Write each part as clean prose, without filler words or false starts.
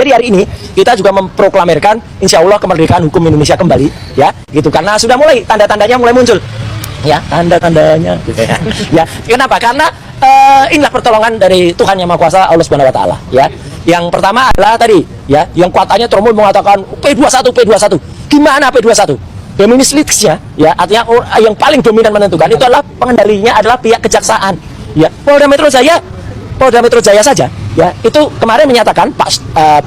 Jadi hari ini kita juga memproklamirkan insya Allah kemerdekaan hukum Indonesia kembali, ya, gitu. Karena sudah mulai tanda-tandanya mulai muncul, ya, tanda-tandanya, gitu ya. Ya, kenapa? Karena inilah pertolongan dari Tuhan Yang Maha Kuasa, Allah Subhanahu Wa Taala, ya. Yang pertama adalah tadi, ya, yang kuatannya Tromol mengatakan P21. Gimana P21? Dominis litisnya, ya, artinya yang paling dominan menentukan itu adalah pengendalinya adalah pihak kejaksaan, ya. Polda Metro Jaya saja, ya, itu kemarin menyatakan Pak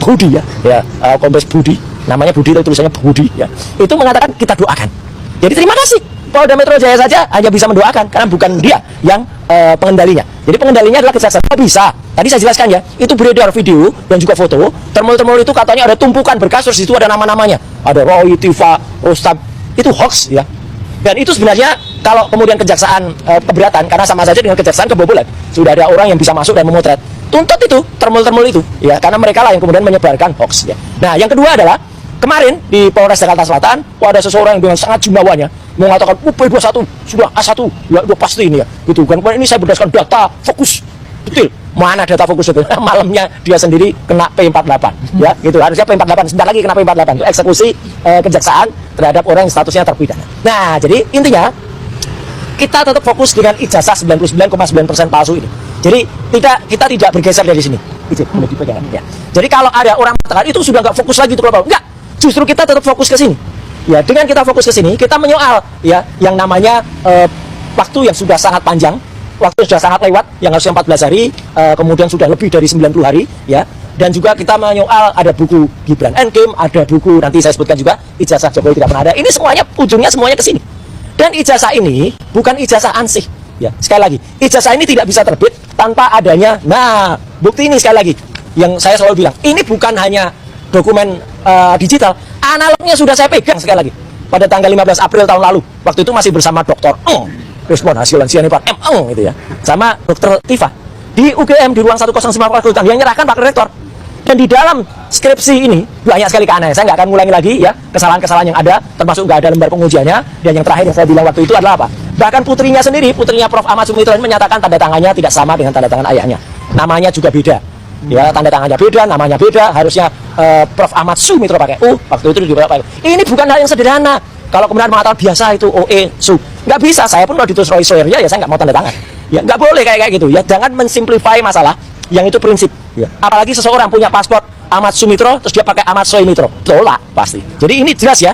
Budi, ya, Kombes Budi, namanya Budi, tulisannya Budi, ya, itu mengatakan kita doakan. Jadi terima kasih, Polda Metro Jaya saja hanya bisa mendoakan karena bukan dia yang pengendalinya. Jadi pengendalinya adalah kejaksaan. Bisa, tadi saya jelaskan, ya, itu beredar video dan juga foto. Termol itu katanya ada tumpukan berkas, terus itu ada nama-namanya, ada Roy, Tifa, Rustam, itu hoax, ya. Dan itu sebenarnya kalau kemudian kejaksaan keberatan, karena sama saja dengan kejaksaan kebobolan. Sudah ada orang yang bisa masuk dan memotret. Tuntut itu, termol itu, ya, karena mereka lah yang kemudian menyebarkan hoax, ya. Nah, yang kedua adalah kemarin di Polres Jakarta Selatan, ada seseorang yang dengan sangat jumawanya mengatakan P21 sudah A1, ya, udah pasti ini, ya, gitu kan. Ini saya berdasarkan data fokus, betul. Mana data fokus itu? Malamnya dia sendiri kena P48, ya, gitu. Harusnya P48, sebentar lagi kena P48, itu eksekusi kejaksaan terhadap orang yang statusnya terpidana. Nah, jadi intinya kita tetap fokus dengan ijazah 99,9% palsu ini. Jadi kita tidak bergeser dari sini. Itu ya. Jadi kalau ada orang mengatakan itu sudah nggak fokus lagi, itu kalau enggak, justru kita tetap fokus ke sini. Ya, dengan kita fokus ke sini, kita menyoal, ya, yang namanya waktu yang sudah sangat panjang. Waktu sudah sangat lewat, yang harusnya 14 hari, kemudian sudah lebih dari 90 hari, ya. Dan juga kita menyoal ada buku Gibran Endgame, ada buku, nanti saya sebutkan juga, ijazah Jokowi tidak pernah ada. Ini semuanya, ujungnya semuanya ke sini. Dan ijazah ini bukan ijazah ansih, ya. Sekali lagi, ijazah ini tidak bisa terbit tanpa adanya, nah, bukti ini sekali lagi, yang saya selalu bilang, ini bukan hanya dokumen digital, analognya sudah saya pegang sekali lagi. Pada tanggal 15 April tahun lalu, waktu itu masih bersama Dr. Respon hasil lansia Pak gitu, ya, sama Dr. Tifa di UGM di ruang 109 Fakultas yang nyerahkan Pak Rektor. Dan di dalam skripsi ini banyak sekali keanehan. Saya nggak akan ngulangi lagi, ya, kesalahan-kesalahan yang ada, termasuk nggak ada lembar pengujiannya. Dan yang terakhir yang saya bilang waktu itu adalah apa? Bahkan putrinya sendiri, putrinya Prof. Ahmad Sumitro ini menyatakan tanda tangannya tidak sama dengan tanda tangan ayahnya. Namanya juga beda, ya, tanda tangannya beda, namanya beda. Harusnya Prof. Ahmad Sumitro pakai U, waktu itu di pakai U. Ini bukan hal yang sederhana. Kalau kemudian mengatakan biasa itu OE Su, nggak bisa. Saya pun kalau ditulis Roy Sawyer, ya, saya nggak mau tanda tangan, ya, nggak boleh kayak gitu, ya. Jangan mensimplify masalah, yang itu prinsip, ya. Apalagi seseorang punya paspor Ahmad Sumitro terus dia pakai Ahmad Soemitro, tolak pasti. Jadi ini jelas, ya,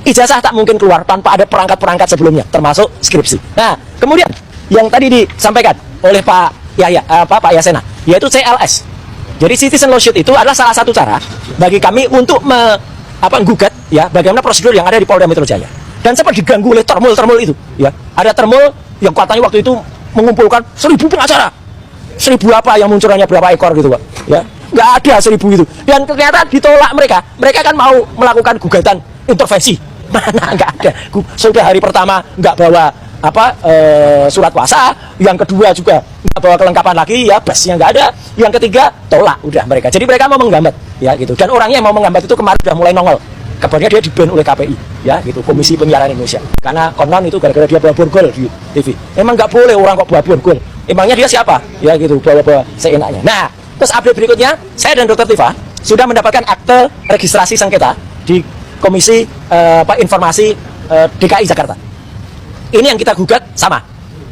ijazah tak mungkin keluar tanpa ada perangkat-perangkat sebelumnya, termasuk skripsi. Nah, kemudian yang tadi disampaikan oleh Pak Yasena, yaitu CLS. Jadi citizen lawsuit itu adalah salah satu cara bagi kami untuk menggugat, ya, bagaimana prosedur yang ada di Polda Metro Jaya. Dan sempat diganggu oleh termol itu, ya. Ada termol yang katanya waktu itu mengumpulkan 1000 pengacara. 1000 apa yang munculannya berapa ekor gitu, Pak. Ya, nggak ada 1000 itu. Dan ternyata ditolak mereka. Mereka kan mau melakukan gugatan intervensi. Mana nggak ada. Sudah hari pertama nggak bawa surat kuasa, yang kedua juga nggak bawa kelengkapan lagi, ya, busnya nggak ada, yang ketiga tolak udah mereka. Jadi mereka mau menggambat, ya, gitu. Dan orangnya yang mau menggambat itu kemarin udah mulai nongol. Kabarnya dia di-ban oleh KPI, ya, gitu, Komisi Penyiaran Indonesia. Karena konon itu gara-gara dia bawa borgol di TV. Emang nggak boleh orang kok bawa borgol. Emangnya dia siapa? Ya, gitu, bawa seenaknya. Nah, terus update berikutnya, saya dan Dr. Tifa sudah mendapatkan akte registrasi sengketa di Komisi Informasi DKI Jakarta. Ini yang kita gugat sama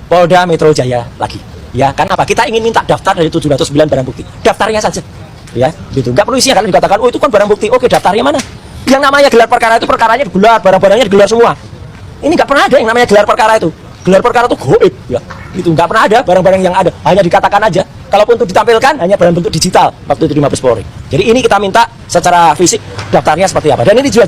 Polda Metro Jaya lagi, ya. Karena apa? Kita ingin minta daftar dari 709 barang bukti, daftarnya saja, ya, gitu. Nggak perlu isinya, karena dikatakan, oh, itu kan barang bukti. Oke, daftarnya mana? Yang namanya gelar perkara itu perkaranya digelar, barang-barangnya digelar semua. Ini nggak pernah ada yang namanya gelar perkara itu. Gelar perkara itu goib, ya, gitu. Nggak pernah ada barang-barang yang ada, hanya dikatakan aja. Kalaupun untuk ditampilkan hanya dalam bentuk digital waktu itu di Mabes Polri. Jadi ini kita minta secara fisik daftarnya seperti apa. Dan ini juga